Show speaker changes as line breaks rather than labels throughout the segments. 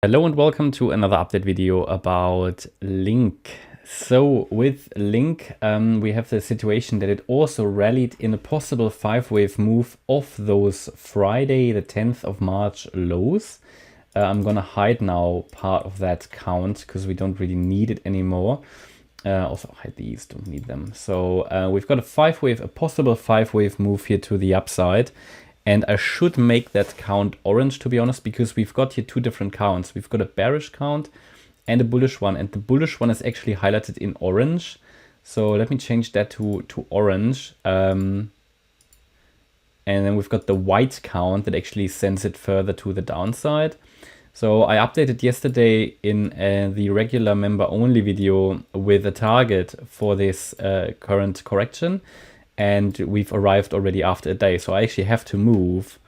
Hello and welcome to another update video about LINK. So with LINK, we have the situation that it also rallied in a possible 5-wave move off those Friday, the 10th of March lows. I'm gonna hide now part of that count because we don't really need it anymore. Also hide these, don't need them. So we've got a possible 5-wave move here to the upside. And I should make that count orange, to be honest, because we've got here two different counts. We've got a bearish count and a bullish one. And the bullish one is actually highlighted in orange. So let me change that to orange. And then we've got the white count that actually sends it further to the downside. So I updated yesterday in the regular member only video with a target for this current correction. And we've arrived already after a day. So I actually have to move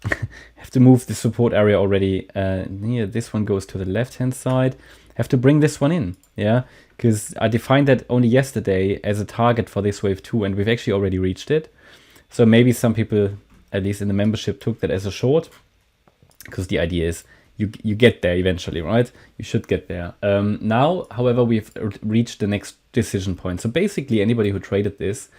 the support area already. Here, this one goes to the left-hand side. Have to bring this one in, yeah? Because I defined that only yesterday as a target for this wave 2, and we've actually already reached it. So maybe some people, at least in the membership, took that as a short. Because the idea is you get there eventually, right? You should get there. Now, however, we've reached the next decision point. So basically, anybody who traded this,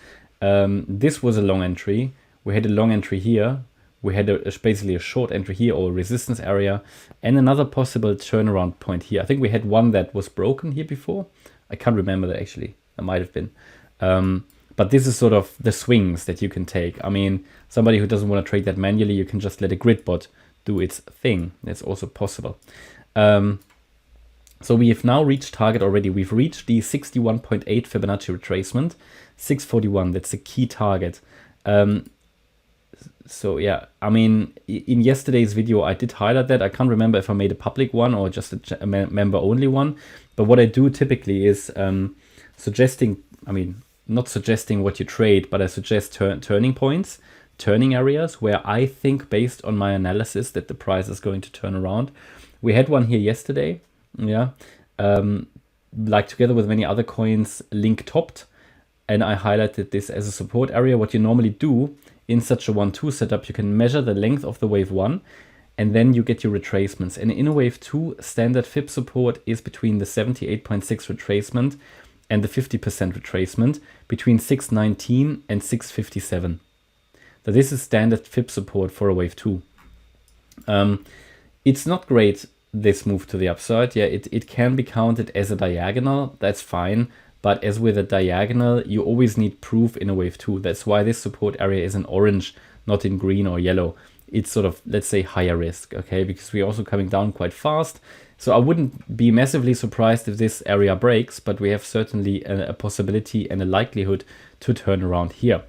this was a long entry. We had a long entry here. We had basically a short entry here, or a resistance area, and another possible turnaround point here. I think we had one that was broken here before. I can't remember that actually. It might have been. But this is sort of the swings that you can take. I mean, somebody who doesn't want to trade that manually, you can just let a grid bot do its thing. That's also possible. So we have now reached target already. We've reached the 61.8 Fibonacci retracement. 641, that's a key target. So yeah, I mean, in yesterday's video, I did highlight that. I can't remember if I made a public one or just a member only one. But what I do typically is suggesting, I mean, not suggesting what you trade, but I suggest turning points, turning areas where I think based on my analysis that the price is going to turn around. We had one here yesterday, yeah. Like together with many other coins, LINK topped. And I highlighted this as a support area. What you normally do in such a 1-2 setup, you can measure the length of the wave 1, and then you get your retracements. And in a wave 2, standard Fib support is between the 78.6 retracement and the 50% retracement, between 619 and 657. So this is standard Fib support for a wave 2. It's not great, this move to the upside. Yeah, it can be counted as a diagonal. That's fine. But as with a diagonal, you always need proof in a wave 2. That's why this support area is in orange, not in green or yellow. It's sort of, let's say, higher risk, okay? Because we're also coming down quite fast. So I wouldn't be massively surprised if this area breaks, but we have certainly a possibility and a likelihood to turn around here.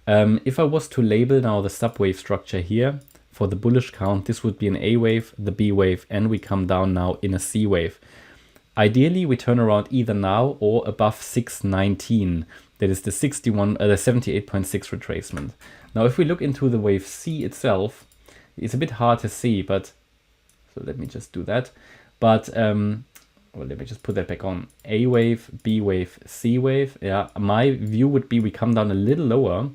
If I was to label now the subwave structure here for the bullish count, this would be an A wave, the B wave, and we come down now in a C wave. Ideally, we turn around either now or above 619. That is the 78.6 retracement. Now, if we look into the wave C itself, it's a bit hard to see, but so let me just do that. But well, let me just put that back on. A wave, B wave, C wave. Yeah, my view would be we come down a little lower.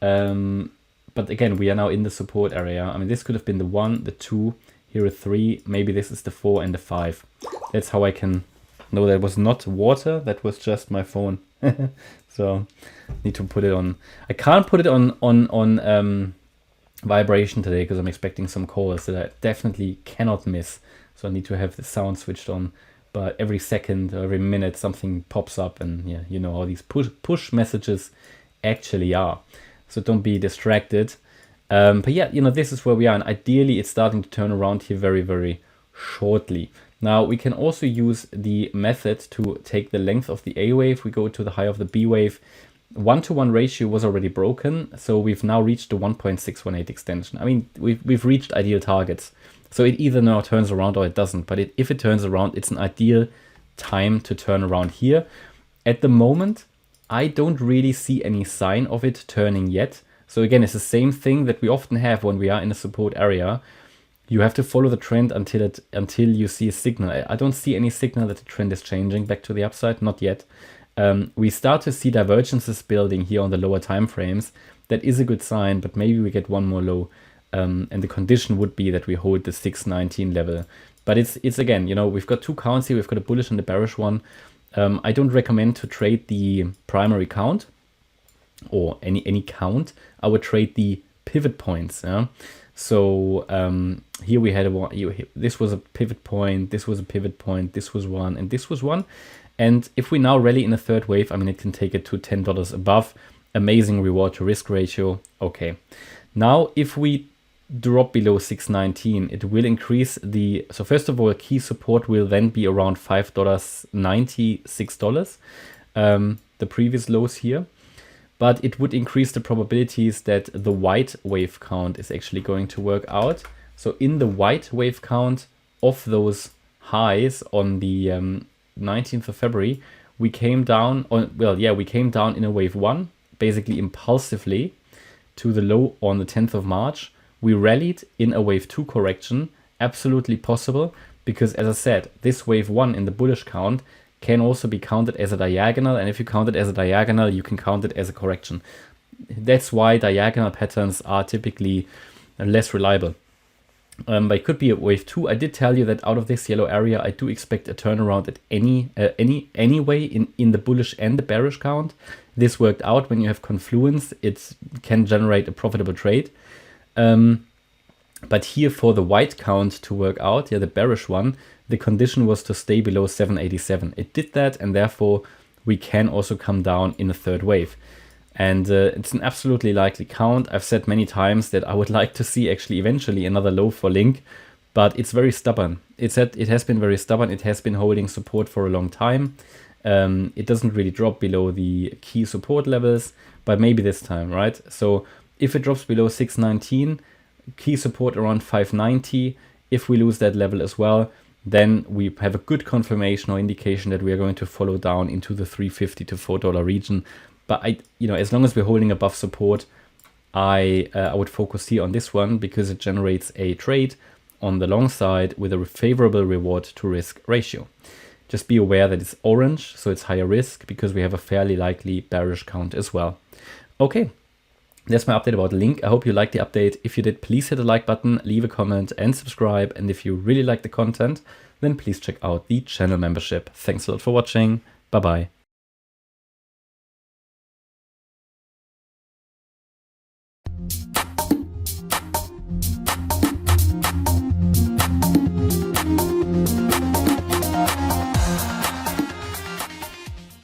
But again, we are now in the support area. I mean, this could have been the 1, the 2. Here a 3, maybe this is the 4 and the 5. That's how I can know that was not water, that was just my phone. So need to put it on. I can't put it on vibration today because I'm expecting some calls that I definitely cannot miss. So I need to have the sound switched on. But every second or every minute something pops up, and yeah, you know how these push messages actually are. So don't be distracted. But yeah, you know, this is where we are, and ideally it's starting to turn around here very, very shortly. Now we can also use the method to take the length of the A wave. We go to the high of the B wave. 1-to-1 ratio was already broken, so we've now reached the 1.618 extension. I mean, we've reached ideal targets. So it either now turns around or it doesn't. But if it turns around, it's an ideal time to turn around here. At the moment, I don't really see any sign of it turning yet. So again, it's the same thing that we often have when we are in a support area. You have to follow the trend until you see a signal. I don't see any signal that the trend is changing back to the upside, not yet. We start to see divergences building here on the lower time frames. That is a good sign, but maybe we get one more low. And the condition would be that we hold the 619 level But it's again, we've got two counts here. We've got a bullish and a bearish one. I don't recommend to trade the primary count or any count. I would trade the pivot points. Yeah? So here we had this was a pivot point, this was a pivot point, this was one, and this was one. And if we now rally in a third wave, I mean, it can take it to $10 above. Amazing reward to risk ratio. Okay. Now, if we drop below 619, it will increase so first of all, key support will then be around $5.90, $6, the previous lows here. But it would increase the probabilities that the white wave count is actually going to work out. So in the white wave count of those highs on the 19th of February, we came down we came down in a wave 1, basically impulsively, to the low on the 10th of March. We rallied in a wave 2 correction, absolutely possible, because as I said, this wave 1 in the bullish count can also be counted as a diagonal, and if you count it as a diagonal, you can count it as a correction. That's why diagonal patterns are typically less reliable. But it could be a wave 2. I did tell you that out of this yellow area, I do expect a turnaround at anyway in the bullish and the bearish count. This worked out. When you have confluence, it can generate a profitable trade. But here for the white count to work out, the bearish one, the condition was to stay below 787. It did that, and therefore we can also come down in a third wave. And it's an absolutely likely count. I've said many times that I would like to see actually eventually another low for LINK, but it's very stubborn. It has been very stubborn. It has been holding support for a long time. It doesn't really drop below the key support levels, but maybe this time, right? So if it drops below 619, key support around 590, if we lose that level as well, then we have a good confirmation or indication that we are going to follow down into the $3.50 to $4 region. But as long as we're holding above support, I would focus here on this one because it generates a trade on the long side with a favorable reward to risk ratio. Just be aware that it's orange, so it's higher risk because we have a fairly likely bearish count as well. Okay, that's my update about LINK. I hope you liked the update. If you did, please hit the like button, leave a comment and subscribe. And if you really like the content, then please check out the channel membership. Thanks a lot for watching. Bye-bye.